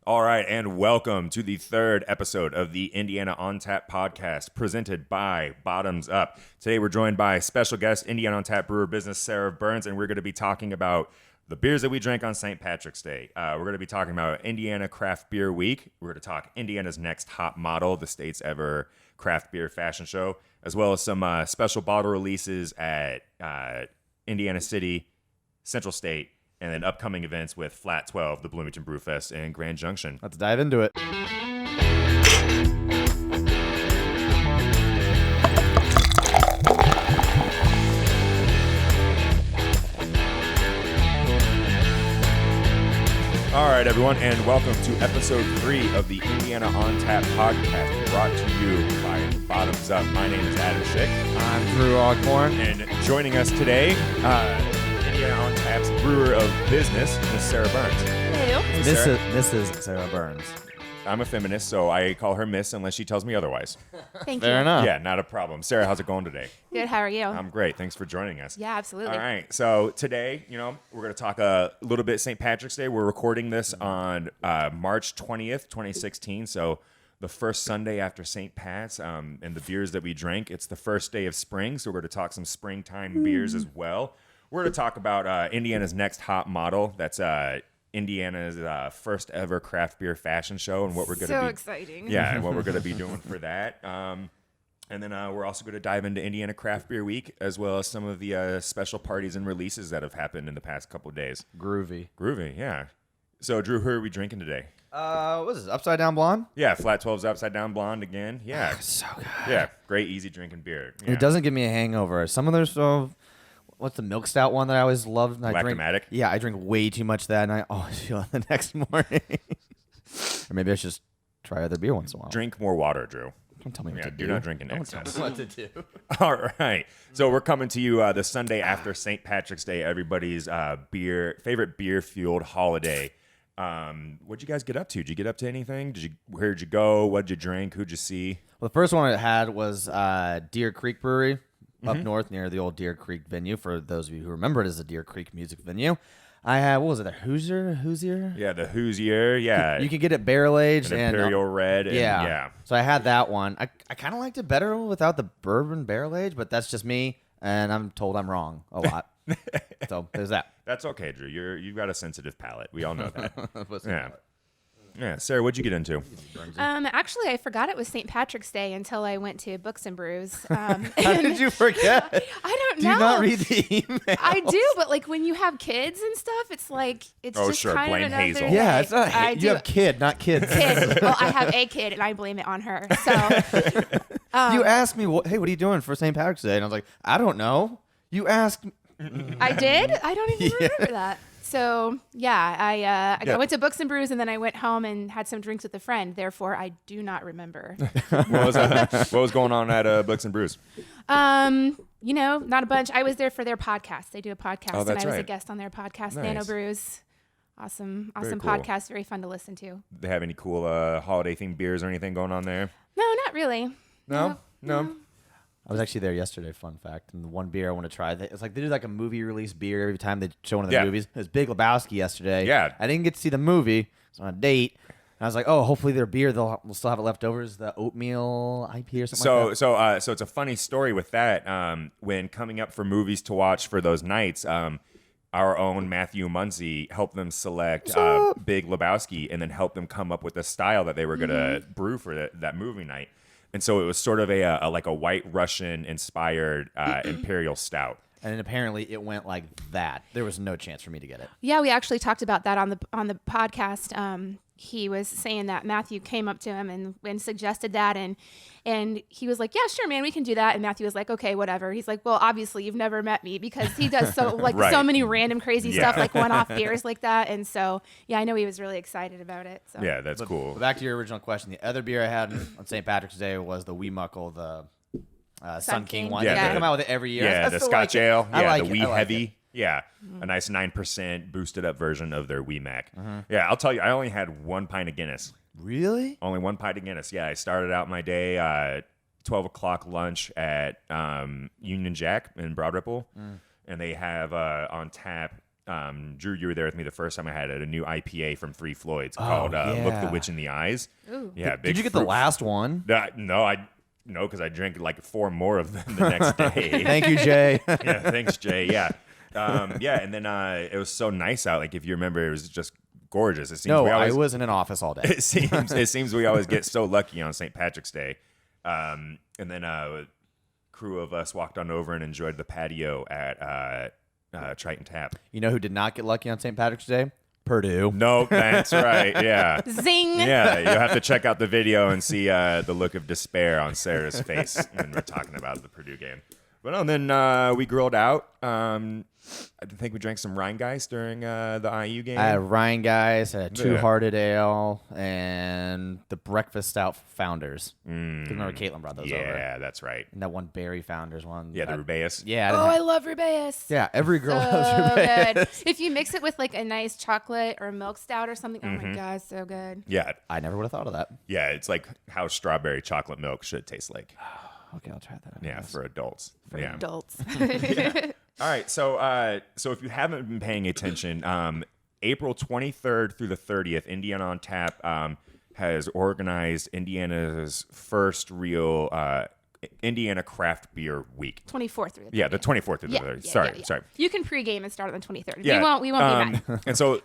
All right, and welcome to the third episode of the Indiana on Tap podcast presented by Bottoms Up. Today we're joined by special guest, Indiana on Tap brewer business Sarah Burns, and we're going to be talking about the beers that we drank on St. Patrick's Day. We're going to be talking about Indiana Craft Beer Week. We're going to talk Indiana's next hot model, the state's ever craft beer fashion show, as well as some special bottle releases at Indiana City, Central State, and then upcoming events with Flat 12, the Bloomington Brewfest, and Grand Junction. Let's dive into it. All right, everyone, and welcome to episode 3 of the Indiana on Tap podcast, brought to you by Bottoms Up. My name is Adam Schick. I'm Drew Ogborn. And joining us today, Indiana on Tap's brewer of business, Miss Sarah Burns. Hello. This is Sarah Burns. I'm a feminist, so I call her Miss unless she tells me otherwise. Thank Fair you. enough. Yeah, not a problem. Sarah, how's it going today? Good. How are you? I'm great. Thanks for joining us. Yeah, absolutely. All right. So today, we're going to talk a little bit St. Patrick's Day. We're recording this on March 20th, 2016. So the first Sunday after St. Pat's, and the beers that we drank, it's the first day of spring. So we're going to talk some springtime beers as well. We're going to talk about Indiana's next hot model. That's Indiana's first ever craft beer fashion show, and what we're going to So be exciting. yeah, and what we're going to be doing for that. And then we're also going to dive into Indiana Craft Beer Week, as well as some of the special parties and releases that have happened in the past couple of days. Groovy. Groovy, yeah. So, Drew, who are we drinking today? What is this? Upside Down Blonde? Yeah, Flat 12's Upside Down Blonde again. Yeah. So good. Yeah, great, easy drinking beer. Yeah. It doesn't give me a hangover. Some of those, what's the milk stout one that I always loved? I drink, Lactomatic? yeah, I drink way too much of that, and I always feel it the next morning. Or maybe I should just try other beer once in a while. Drink more water, Drew. Don't tell me what Yeah, to do. do not drink in Don't excess. tell me what to do. All right. So we're coming to you the Sunday after St. Patrick's Day, everybody's favorite beer-fueled holiday. What'd you guys get up to? Did you get up to anything? Where'd you go? What'd you drink? Who'd you see? Well, the first one I had was Deer Creek Brewery up north near the old Deer Creek venue. For those of you who remember it as a Deer Creek music venue, I had, what was it, the Hoosier? Yeah, the Hoosier. Yeah. You could get it barrel aged an and Imperial Red. And, yeah. So I had that one. I kind of liked it better without the bourbon barrel age, but that's just me, and I'm told I'm wrong a lot. So there's that. That's okay, Drew. You've got a sensitive palate. We all know that. Yeah. Yeah. Sarah, what'd you get into? Actually, I forgot it was St. Patrick's Day until I went to Books and Brews. How did you forget? I don't Do know. you not read the email? I do, but like when you have kids and stuff, it's like it's Oh, just sure. kind Blame of another Hazel. day. Yeah, it's not. I You do. have kid, not kids. Kid. Well, I have a kid, and I blame it on her. So You asked me, hey, what are you doing for St. Patrick's Day? And I was like, I don't know. You asked. I did. I don't even remember that. So yeah, I went to Books and Brews, and then I went home and had some drinks with a friend. Therefore, I do not remember. What was going on at Books and Brews? Not a bunch. I was there for their podcast. They do a podcast, Oh, and I that's was a right. guest on their podcast, Nice. Nano Brews. Awesome cool. podcast. Very fun to listen to. Do they have any cool holiday themed beers or anything going on there? No, not really. No. I was actually there yesterday, fun fact. And the one beer I want to try, it's like they do like a movie release beer every time they show one of the movies. It was Big Lebowski yesterday. Yeah. I didn't get to see the movie. I was on a date. And I was like, oh, hopefully their beer, we'll still have it left over. Is the oatmeal IP or something like that? So it's a funny story with that. When coming up for movies to watch for those nights, our own Matthew Muncy helped them select Big Lebowski and then helped them come up with a style that they were going to brew for that movie night. And so it was sort of a White Russian inspired imperial stout. And apparently it went like that. There was no chance for me to get it. Yeah, we actually talked about that on the podcast. He was saying that Matthew came up to him and suggested that, and he was like, "Yeah, sure, man, we can do that." And Matthew was like, "Okay, whatever." He's like, "Well, obviously you've never met me because he does so Right. so many random crazy Yeah. stuff, like one-off beers like that." And so, yeah, I know he was really excited about it. So. Yeah, that's cool. But back to your original question. The other beer I had on St. Patrick's Day was the Wee Muckle, the Sun King King. one. Yeah, They come out with it every year. Yeah, I the still Scotch like it. Ale. I Yeah, like the it. Wee I like Heavy. it. Yeah, a nice 9% boosted up version of their Wee Mac. Yeah, I'll tell you, I only had 1 pint of Guinness. Really? Only 1 pint of Guinness. Yeah, I started out my day 12 o'clock lunch at Union Jack in Broad Ripple, and they have on tap Drew, you were there with me the first time I had it, a new IPA from Three Floyds called Look the yeah. Witch in the Eyes. Ooh. Yeah, Did you get the last one? No, because I drank like 4 more of them the next day. Thank you, Jay. Yeah, thanks, Jay. Yeah. And then it was so nice out. Like, if you remember, it was just gorgeous. It seems No, we always, I was in an office all day. it seems we always get so lucky on St. Patrick's Day. And then a crew of us walked on over and enjoyed the patio at Triton Tap. You know who did not get lucky on St. Patrick's Day? Purdue. No, that's right. Yeah. Zing. Yeah, you'll have to check out the video and see the look of despair on Sarah's face when we're talking about the Purdue game. But no, then we grilled out. I think we drank some Rheingeist during the IU game. I had Ryan Guys, I had Two Yeah. Hearted Ale, and the Breakfast Stout Founders. Remember Caitlin brought those over. Yeah, that's right. And that one Berry Founders one. Yeah, the Rubeus. Yeah. I Oh, didn't I have- love Rubeus. yeah, every girl So loves Rubeus. good. If you mix it with like a nice chocolate or milk stout or something, oh my god, so good. Yeah, I never would have thought of that. yeah, it's like how strawberry chocolate milk should taste like. Okay, I'll try that. Yeah, for adults. Yeah. Adults. All right, so if you haven't been paying attention, April 23rd through the 30th, Indiana on Tap has organized Indiana's first real Indiana Craft Beer Week. 24th through the Yeah, the 24th through the 30th. Sorry. You can pregame and start on the 23rd. Yeah, We won't be mad. And so,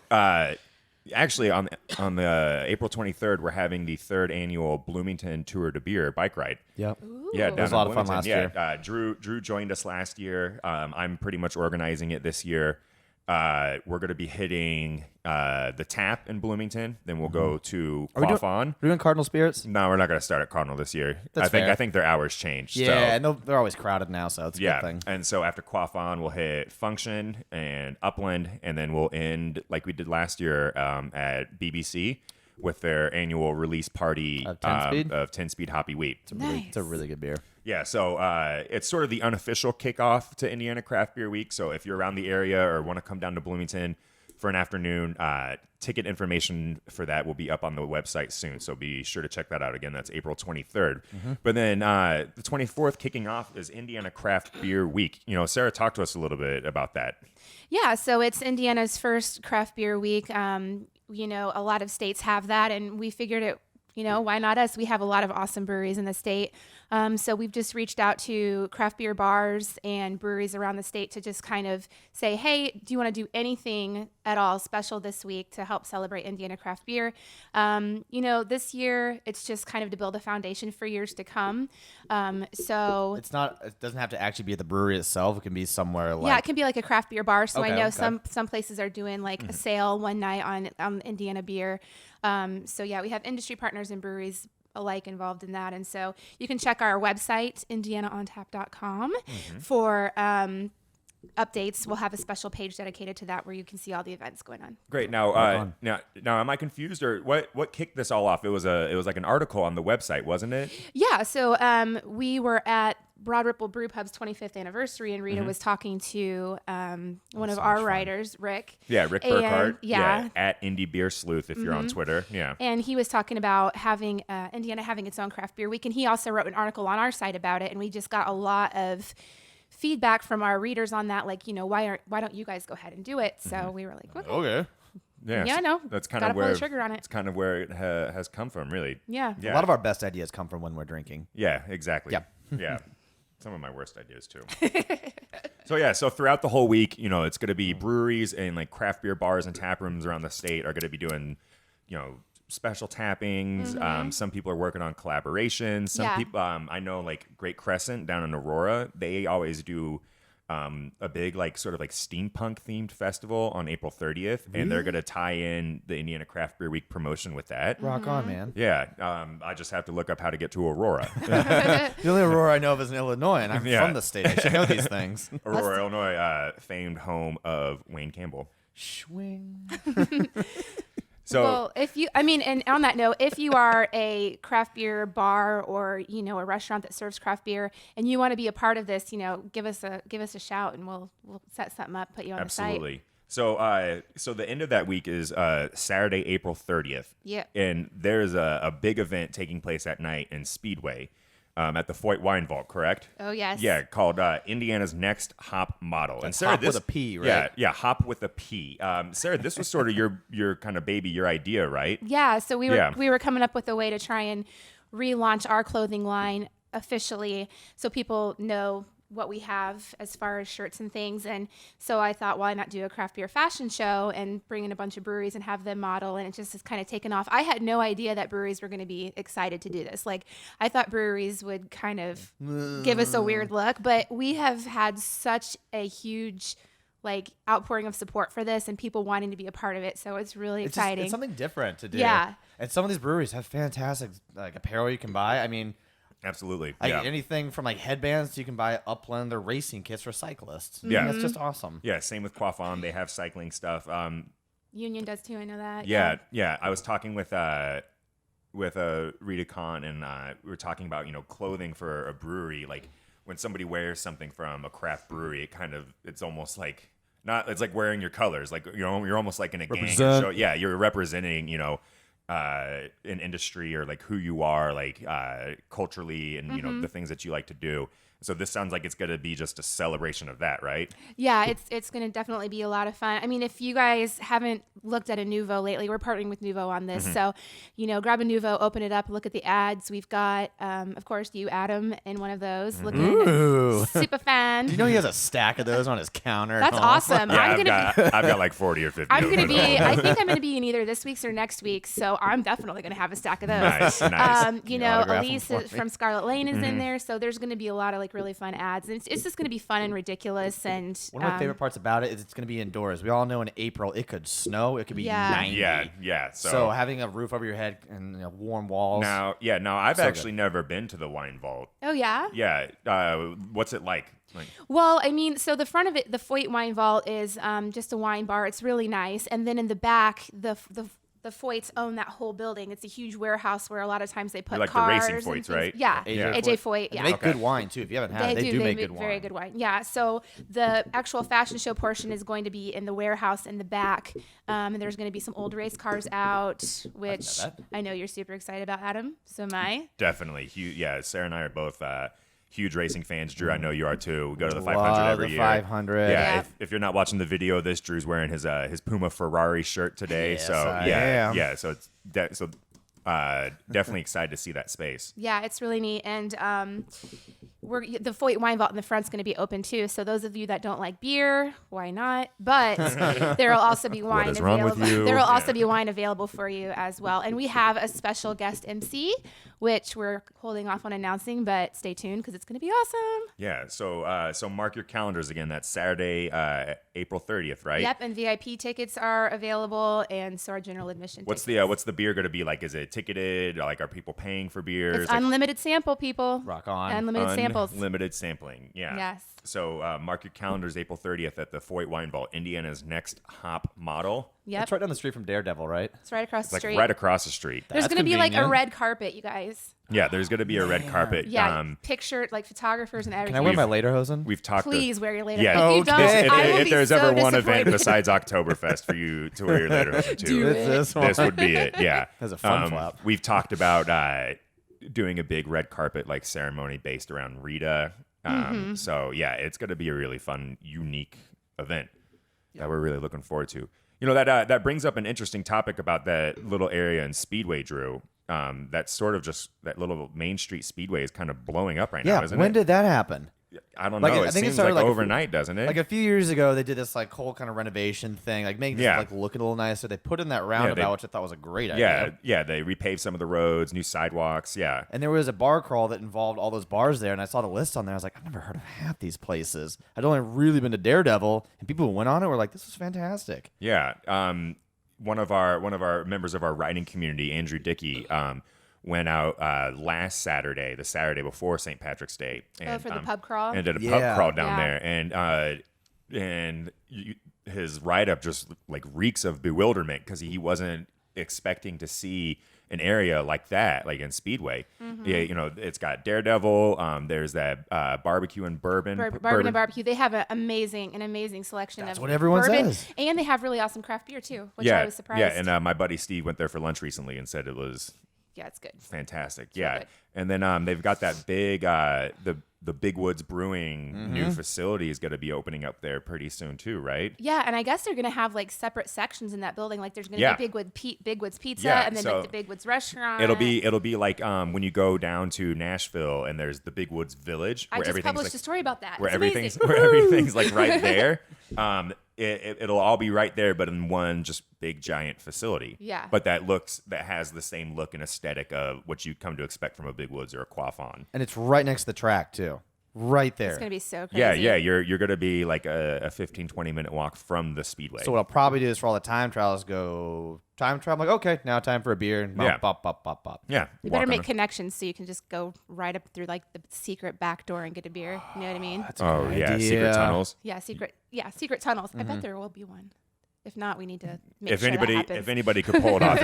actually, on the April 23rd, we're having the 3rd annual Bloomington Tour de Beer bike ride. Yep. Yeah, Ooh. down was a lot in of fun Bloomington. last year. Drew joined us last year. I'm pretty much organizing it this year. We're going to be hitting the Tap in Bloomington. Then we'll go to Are we doing- Quaffon. Are we doing Cardinal Spirits? No, we're not going to start at Cardinal this year. That's fair. I think their hours changed. Yeah, so. and they're always crowded now, so it's a Yeah, good thing. and so after Quaffon, we'll hit Function and Upland, and then we'll end like we did last year at BBC with their annual release party Of 10 Speed? of 10 Speed Hoppy Wheat. It's a really good beer. Yeah, so it's sort of the unofficial kickoff to Indiana Craft Beer Week. So if you're around the area or want to come down to Bloomington for an afternoon, ticket information for that will be up on the website soon. So be sure to check that out. Again, that's April 23rd. But then the 24th kicking off is Indiana Craft Beer Week. You know, Sarah, talk to us a little bit about that. Yeah, so it's Indiana's first craft beer week. You know, a lot of states have that, and we figured it, you know, why not us? We have a lot of awesome breweries in the state. So we've just reached out to craft beer bars and breweries around the state to just kind of say, hey, do you want to do anything at all special this week to help celebrate Indiana craft beer? You know, this year it's just kind of to build a foundation for years to come. So It's not. It doesn't have to actually be at the brewery itself. It can be somewhere like. yeah, it can be like a craft beer bar. So I Okay, know okay. some places are doing like a sale one night on Indiana beer. So yeah, we have industry partners and breweries alike involved in that. And so you can check our website, indianaontap.com, for updates. We'll have a special page dedicated to that where you can see all the events going on. Great. Now, on. now, am I confused or what kicked this all off? It was like an article on the website, wasn't it? Yeah, so we were at Broad Ripple Brew Pub's 25th anniversary, and Rita was talking to one of our writers, Rick. Yeah, Rick And- Burkhardt. yeah. at Indie Beer Sleuth if you're on Twitter. Yeah. And he was talking about having Indiana having its own craft beer week, and he also wrote an article on our site about it. And we just got a lot of feedback from our readers on that, like, you know, why don't you guys go ahead and do it? So we were like, okay. Okay. Yeah, Yeah, no, that's kind gotta of pull the where trigger on it. It's kind of where it has come from, really. Yeah. Yeah. A lot of our best ideas come from when we're drinking. Yeah, exactly. Yep. Yeah. Some of my worst ideas too. So throughout the whole week, you know, it's going to be breweries and like craft beer bars and tap rooms around the state are going to be doing, you know, special tappings. Some people are working on collaborations. Some Yeah. people, I know, like Great Crescent down in Aurora, they always do a big like sort of like steampunk themed festival on April 30th, and they're going to tie in the Indiana Craft Beer Week promotion with that. Rock on, man. Yeah, I just have to look up how to get to Aurora. The only Aurora I know of is in Illinois, and I'm Yeah. from the state. I should know these things. Aurora, Illinois, famed home of Wayne Campbell. Swing. So Well, and on that note, if you are a craft beer bar or, you know, a restaurant that serves craft beer and you want to be a part of this, you know, give us a shout and we'll set something up, put you on the site. absolutely. So the end of that week is Saturday, April 30th. Yeah. And there's a big event taking place at night in Speedway. at the Foyt Wine Vault, correct? Oh, yes. Yeah, called Indiana's Next Hop Model. And That's Sarah, hop with this, a P, right? Yeah, hop with a P. Sarah, this was sort of your kind of baby, your idea, right? Yeah, so we were Yeah. we were coming up with a way to try and relaunch our clothing line officially, so people know what we have as far as shirts and things. And so I thought, why not do a craft beer fashion show and bring in a bunch of breweries and have them model? And it just has kind of taken off. I had no idea that breweries were going to be excited to do this. Like, I thought breweries would kind of give us a weird look, but we have had such a huge outpouring of support for this and people wanting to be a part of it. So it's really exciting. It's something different to do. Yeah. And some of these breweries have fantastic apparel you can buy. I mean, Absolutely. like Yeah. anything from headbands you can buy Upland or racing kits for cyclists. Yeah. That's just awesome. Yeah, same with Quaffon. They have cycling stuff. Union does too. I know that. Yeah. I was talking with Rita Khan, and we were talking about clothing for a brewery. Like when somebody wears something from a craft brewery, it's almost like it's like wearing your colors. Like you're almost like in a gang. Represent. So, yeah, you're representing an industry or like who you are culturally and the things that you like to do. So this sounds like it's going to be just a celebration of that, right? Yeah, it's going to definitely be a lot of fun. I mean, if you guys haven't looked at a Nuvo lately, we're partnering with Nuvo on this. So, grab a Nuvo, open it up, look at the ads. We've got, of course, you, Adam, in one of those, looking Ooh. super fan. Do you know he has a stack of those on his counter? That's awesome. Yeah, I've got like 40 or 50. I'm of going to them. be, I think I'm going to be in either this week's or next week's. So I'm definitely going to have a stack of those. Nice. autograph them Elise for me? from Scarlet Lane is in there. So there's going to be a lot of really fun ads. And it's just going to be fun and ridiculous. And One of my favorite parts about it is it's going to be indoors. We all know in April it could snow. It could be Yeah. 90. Yeah. So having a roof over your head and warm walls. Now, I've So actually never been to the wine vault. Oh, yeah? Yeah. What's it like? Well, I mean, so the front of it, the Foyt Wine Vault is just a wine bar. It's really nice. And then in the back, the Foyts own that whole building. It's a huge warehouse where a lot of times they put Like the cars racing and Foyts, things. right? Yeah, AJ AJ Foyt. They Yeah, make good wine too. If you haven't had it, they do make good wine. very good wine. Yeah. So the actual fashion show portion is going to be in the warehouse in the back, and there's going to be some old race cars out, which that. I know you're super excited about, Adam. So am I. Definitely. Yeah, Sarah and I are both huge racing fans. Drew, I know you are too. We go to the 500 Love every the year. 500. Yeah. Yeah. If you're not watching the video of this, Drew's wearing his Puma Ferrari shirt today. Yes, so I yeah, am. yeah. So it's definitely excited to see that space. Yeah, it's really neat. And the Foyt Wine Vault in the front's going to be open too. So those of you that don't like beer, why not? But there will also be wine is wrong available. with you? There will Yeah. also be wine available for you as well. And we have a special guest MC, which we're holding off on announcing, but stay tuned because it's going to be awesome. Yeah. So mark your calendars again. That's Saturday, April 30th, right? Yep, and VIP tickets are available, and so are general admission What's tickets. the beer going to be like? Is it ticketed? Like, are people paying for beers? It's Like, unlimited sample, people. Rock on. Unlimited samples. Unlimited sampling. Yeah. Yes. So mark your calendars, April 30th at the Foyt Wine Vault, Indiana's next hop model. Yep, It's right down the street from Daredevil, right? it's right across It's the like street. right across the street. There's That's going to be like a convenient. red carpet, you guys. Yeah, there's going to be a red carpet. Yeah, picture photographers and everything. Can I wear my lederhosen? We've talked. Please wear your later. Yeah. If you don't, If, I will if be there's so ever one event disappointed. besides Oktoberfest for you to wear your lederhosen to, Do it. This one. this would be it. Yeah. Has a fun flap. We've talked about doing a big red carpet like ceremony based around Rita. Mm-hmm. So yeah, it's going to be a really fun, unique event that we're really looking forward to. That brings up an interesting topic about that little area in Speedway, Drew. That's sort of just that little Main Street Speedway is kind of blowing up right now, Yeah. isn't When it? did that happen? I don't Like, know. I It think it seems started like like a few- overnight, doesn't it? Like a few years ago, they did this whole kind of renovation thing, making this Yeah. look a little nicer. They put in that roundabout, which I thought was a great idea. yeah. They repaved some of the roads, new sidewalks. Yeah. And there was a bar crawl that involved all those bars there, and I saw the list on there. I was like, I've never heard of half these places. I'd only really been to Daredevil, and people who went on it were like, this was fantastic. Yeah. One of our members of our writing community, Andrew Dickey, went out last Saturday, the Saturday before St. Patrick's Day, and for the pub crawl? and did a pub Yeah. crawl down Yeah. there, his write up just like reeks of bewilderment because he wasn't expecting to see an area like that, like in Speedway. Mm-hmm. Yeah, it's got Daredevil. There's that barbecue and bourbon. Bourbon and barbecue. They have an amazing selection That's of what everyone bourbon, says. and they have really awesome craft beer too, which I was surprised. Yeah, and my buddy Steve went there for lunch recently and said it was Yeah, it's good. Fantastic. real Yeah. good. And then they've got that big the Big Woods Brewing new facility is going to be opening up there pretty soon too, right? Yeah, and I guess they're gonna have like separate sections in that building. Like there's gonna Yeah. be Big Woods Pizza, Yeah, and then so like the Big Woods restaurant. It'll be like when you go down to Nashville and there's the Big Woods Village I where just everything's published like, a story about that. where It's everything's amazing. where everything's like right there. It'll all be right there, but in one just big giant facility. Yeah. But that has the same look and aesthetic of what you come to expect from a Big Woods or a Quaffon. And it's right next to the track too. Right there. It's gonna be so crazy. Yeah. You're gonna be like a 15-20 minute walk from the speedway. So what I'll probably do is for all the time trials, go time trial. I'm like, okay, now time for a beer. And Yeah. bop, bop, bop, bop. Yeah. You walk better on make the- connections so you can just go right up through like the secret back door and get a beer. You know what I mean? That's a Oh good yeah, idea. secret tunnels. Yeah, secret tunnels. I bet there will be one. If not, we need to make If sure that happens. anybody could pull it off,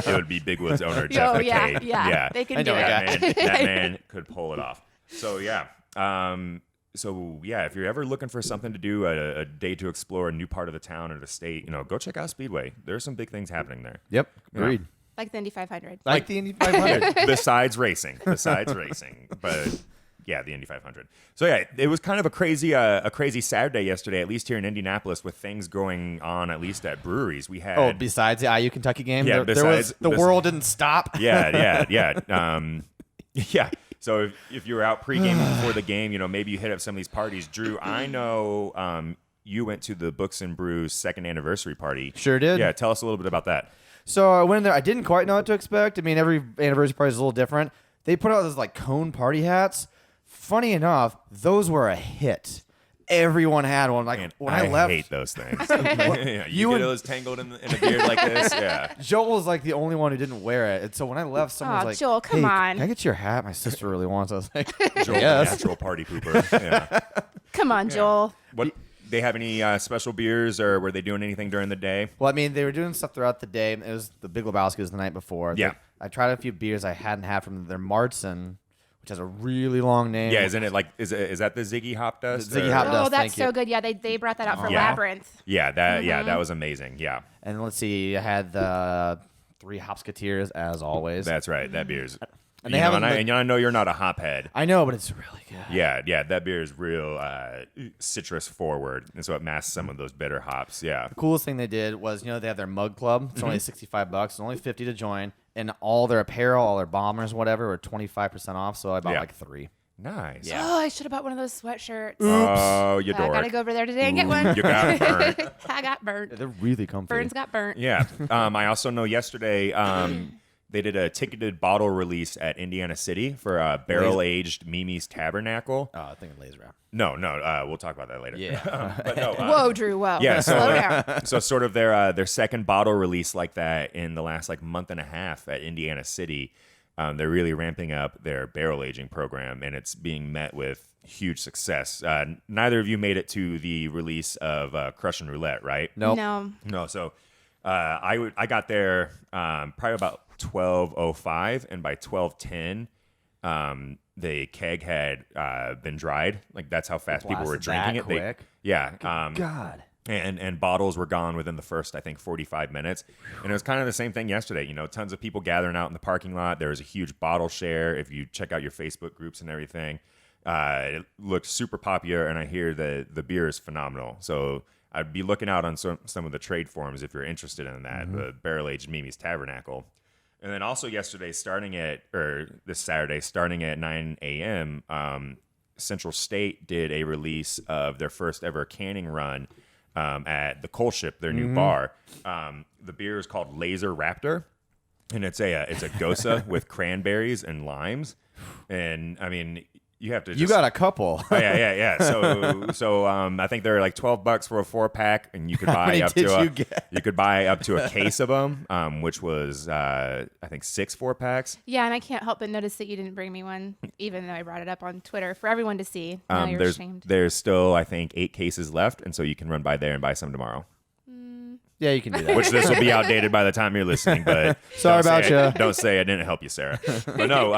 it would be Big Woods owner Jeff Oh, yeah, McCabe. yeah, they can I do know a it. that man could pull it off. So yeah. If you're ever looking for something to do, a day to explore a new part of the town or the state, go check out Speedway. There's some big things happening there. Yep. Agreed. Like the Indy 500. Like the Indy 500. besides racing, but yeah, the Indy 500. So yeah, it was kind of a crazy Saturday yesterday, at least here in Indianapolis, with things going on at least at breweries. We had Oh, besides the IU Kentucky game, Yeah, the world didn't stop. yeah. Yeah. So if you were out pregame before the game, maybe you hit up some of these parties. Drew, I know you went to the Books and Brews second anniversary party. Sure did. Yeah, tell us a little bit about that. So I went in there. I didn't quite know what to expect. I mean, every anniversary party is a little different. They put out those like cone party hats. Funny enough, those were a hit. Everyone had one. Like Man, when I left, hate those things. Yeah, you get and- those tangled in a beard like this. Yeah. Joel was like the only one who didn't wear it. And so when I left, someone was Aw, like, Joel, come "Hey, on." can I get your hat? My sister really wants it." I was like, Joel, the "Yes." natural party pooper. Yeah. Come on, Joel. What? They have any special beers, or were they doing anything during the day? Well, I mean, they were doing stuff throughout the day. It was the Big Lebowski was the night before. Yeah. I tried a few beers I hadn't had from their Martzen, which has a really long name. Yeah, isn't it like is that the Ziggy Hop Dust? Ziggy or- Hop Oh, Dust, that's thank so you. good. Yeah, they brought that out for Yeah. Labyrinth. Yeah, that was amazing. Yeah, And let's see, I had the 3 Hopsketeers as always. that's right. That beer's. And they you know, haven't, and I know you're not a hop head. I know, but it's really good. Yeah, that beer is real citrus forward, and so it masks some of those bitter hops. Yeah, The coolest thing they did was, they have their mug club. It's only $65. It's only $50 to join. And all their apparel, all their bombers, whatever, were 25% off. So I bought Yeah. like 3. nice. Yeah. Oh, I should have bought one of those sweatshirts. Oh, you I dork. gotta go over there today and get one. You got burnt. I got burnt. They're really comfy. Burns got burnt. Yeah. I also know yesterday they did a ticketed bottle release at Indiana City for barrel aged Mimi's Tabernacle. Oh, I think it's laser wrap. No, we'll talk about that later. Yeah. But no. Whoa, Drew. Whoa. Yeah, so Slow down. so sort of their second bottle release like that in the last like month and a half at Indiana City. They're really ramping up their barrel aging program, and it's being met with huge success. Neither of you made it to the release of Crush and Roulette, right? Nope. No. So I got there probably about 12:05, and by 12:10, the keg had been dried. Like that's how fast people were Blasted that drinking it. quick? Yeah. God. And bottles were gone within the first, I think, 45 minutes. And it was kind of the same thing yesterday. Tons of people gathering out in the parking lot. There was a huge bottle share. If you check out your Facebook groups and everything, it looked super popular. And I hear that the beer is phenomenal. So I'd be looking out on some of the trade forums if you're interested in that. The Barrel Aged Mimi's Tabernacle. And then also this Saturday, starting at 9 a.m., Central State did a release of their first ever canning run at the Coal Ship, their new bar. The beer is called Laser Raptor, and it's a Gosa with cranberries and limes. And I mean, you have to. You got a couple. Oh, yeah. So I think they're like $12 for a 4-pack, and you could buy many up did to you get? you could buy up to a case of them, which was I think 6 4-packs. Yeah, and I can't help but notice that you didn't bring me one, even though I brought it up on Twitter for everyone to see. Now you're ashamed. There's still I think 8 cases left, and so you can run by there and buy some tomorrow. Yeah, you can do that. Which this will be outdated by the time you're listening, but Sorry don't say about ya. Don't say I didn't help you, Sarah. But no,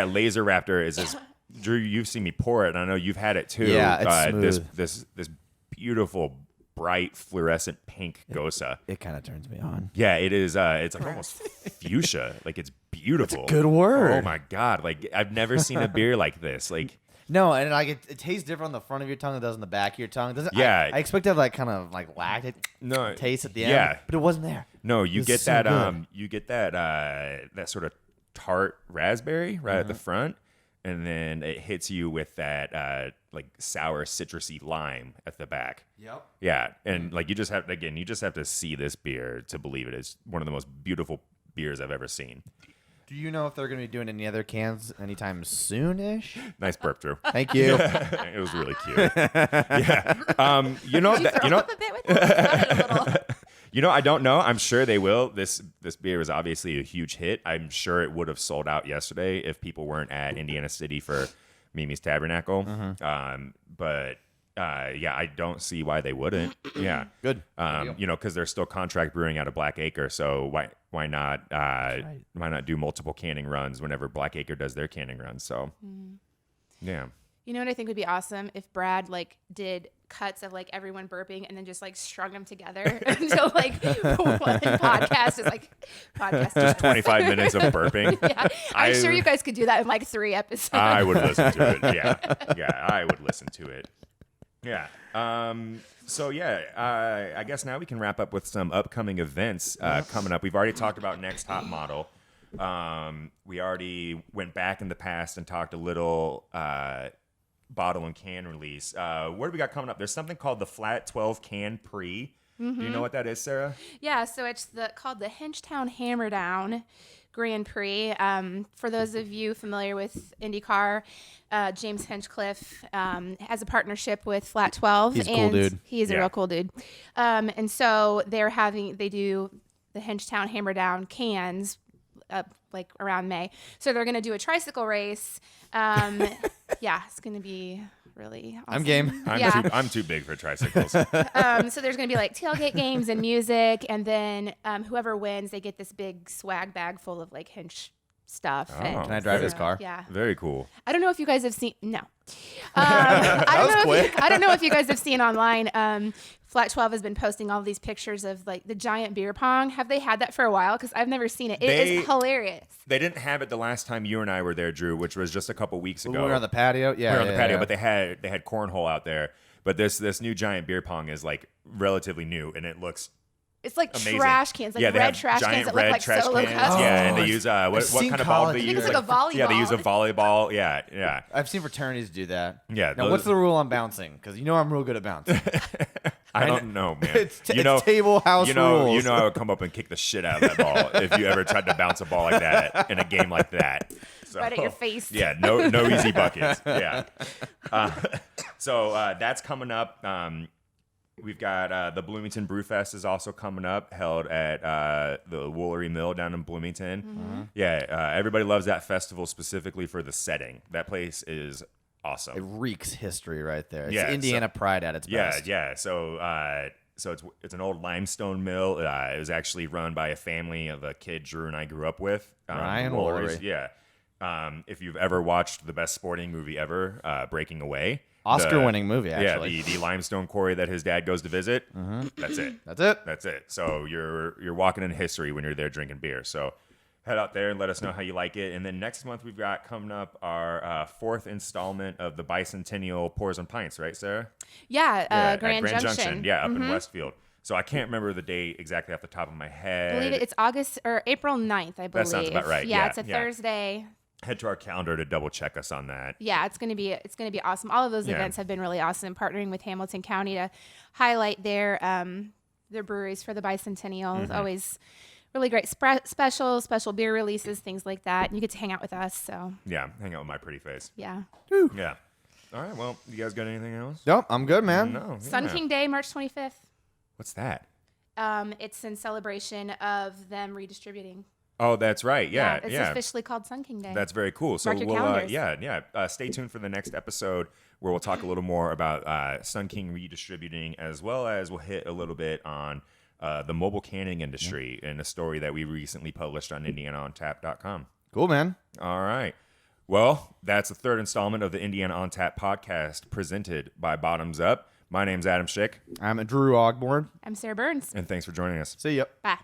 Laser Raptor is this. Drew, you've seen me pour it, and I know you've had it too. Yeah, it's smooth. This beautiful, bright, fluorescent pink Gosa. It kind of turns me on. Yeah, it is. It's like almost fuchsia. Like it's beautiful. That's a good word. Oh my God. Like I've never seen a beer like this. Like, No, and like it tastes different on the front of your tongue than it does on the back of your tongue. Doesn't Yeah. I expect to have like kind of like lactic No, taste at the end. yeah. But it wasn't there. no, you It's get so that, good. you get that, that sort of tart raspberry right at the front. And then it hits you with that, like sour citrusy lime at the back. Yep. Yeah. And like, you just have to see this beer to believe it. It's one of the most beautiful beers I've ever seen. Do you know if they're going to be doing any other cans anytime soon-ish? Nice burp, Drew. Thank you. It was really cute. Yeah. You know, Did you throw up a bit with that? Sounded a little- You know, I don't know. I'm sure they will. This beer was obviously a huge hit. I'm sure it would have sold out yesterday if people weren't at Indiana City for Mimi's Tabernacle. But yeah, I don't see why they wouldn't. Yeah, Good. you know, because they're still contract brewing out of Black Acre. So why not do multiple canning runs whenever Black Acre does their canning runs? So yeah. You know what I think would be awesome if Brad like did cuts of like everyone burping and then just like strung them together until like one podcast is like podcast. 25 minutes of burping. Yeah, I'm sure you guys could do that in like 3 episodes. I would listen to it. Yeah, I would listen to it. Yeah. So yeah, I guess now we can wrap up with some upcoming events coming up. We've already talked about Next Top Model. We already went back in the past and talked a little bottle and can release. What do we got coming up? There's something called the Flat 12 Can Pre. Do you know what that is, Sarah? Yeah, so it's called the Hinchtown Hammerdown Grand Prix. For those of you familiar with IndyCar, James Hinchcliffe has a partnership with Flat 12. He's a cool dude. He's a Yeah. real cool dude. And so they do the Hinchtown Hammerdown cans like around May. So they're going to do a tricycle race. Yeah, it's going to be really awesome. I'm game. I'm too big for tricycles. So there's going to be like tailgate games and music, and then whoever wins, they get this big swag bag full of like Hinch stuff. Oh. and Can I drive his so, car? Yeah. Very cool. I don't know if you guys have seen. No. I don't know if you guys have seen online. Flat 12 has been posting all these pictures of like the giant beer pong. Have they had that for a while? Because I've never seen it. It is hilarious. They didn't have it the last time you and I were there, Drew, which was just a couple weeks ago. We were on the patio. Yeah, We were on the patio, yeah. but they had cornhole out there. But this new giant beer pong is like relatively new, and it looks It's like amazing. trash cans, like yeah, they red have trash giant cans that red look like trash Solo cans. cups. Yeah, and they I've use what seen kind of ball do college- they I think use? it's like a volleyball. Yeah, they use a volleyball. Yeah. I've seen fraternities do that. Yeah, Now, those- what's the rule on bouncing? Because you know I'm real good at bouncing. I don't know, man. It's table house You rules. know I would come up and kick the shit out of that ball if you ever tried to bounce a ball like that in a game like that. So, Right at your face. Yeah, no easy buckets. Yeah. So that's coming up. We've got the Bloomington Brewfest is also coming up, held at the Woolery Mill down in Bloomington. Mm-hmm. Yeah, everybody loves that festival specifically for the setting. That place is awesome. It reeks history right there. It's Yeah, Indiana pride at its best. Yeah. So it's an old limestone mill. It was actually run by a family of a kid Drew and I grew up with. Ryan the Wooleries. Woolery. Yeah. If you've ever watched the best sporting movie ever, Breaking Away, Oscar-winning movie, actually. Yeah, the limestone quarry that his dad goes to visit. That's it. That's it. That's it. So you're walking in history when you're there drinking beer. So head out there and let us know how you like it. And then next month we've got coming up our 4th installment of the Bicentennial Pours and Pints, right, Sarah? Yeah, At Grand Junction. Yeah, up in Westfield. So I can't remember the date exactly off the top of my head. I believe it's August or April 9th, I believe. That sounds about right. Yeah, it's a yeah. Thursday. Head to our calendar to double check us on that. Yeah, it's gonna be awesome. All of those Yeah. events have been really awesome. Partnering with Hamilton County to highlight their breweries for the bicentennial is always really great. Special beer releases, things like that. And you get to hang out with us. So Yeah, hang out with my pretty face. yeah. Yeah. All right. Well, you guys got anything else? Nope, I'm good, man. No. Sun yeah. King Day, March 25th. What's that? It's in celebration of them redistributing. Oh, that's right. Yeah. It's Yeah. officially called Sun King Day. That's very cool. So Mark your we'll calendars. stay tuned for the next episode where we'll talk a little more about Sun King redistributing, as well as we'll hit a little bit on the mobile canning industry and a story that we recently published on IndianaOnTap.com. Cool, man. All right. Well, that's the 3rd installment of the Indiana on Tap podcast presented by Bottoms Up. My name's Adam Schick, I'm Drew Ogborn. I'm Sarah Burns. and thanks for joining us. See ya. Bye.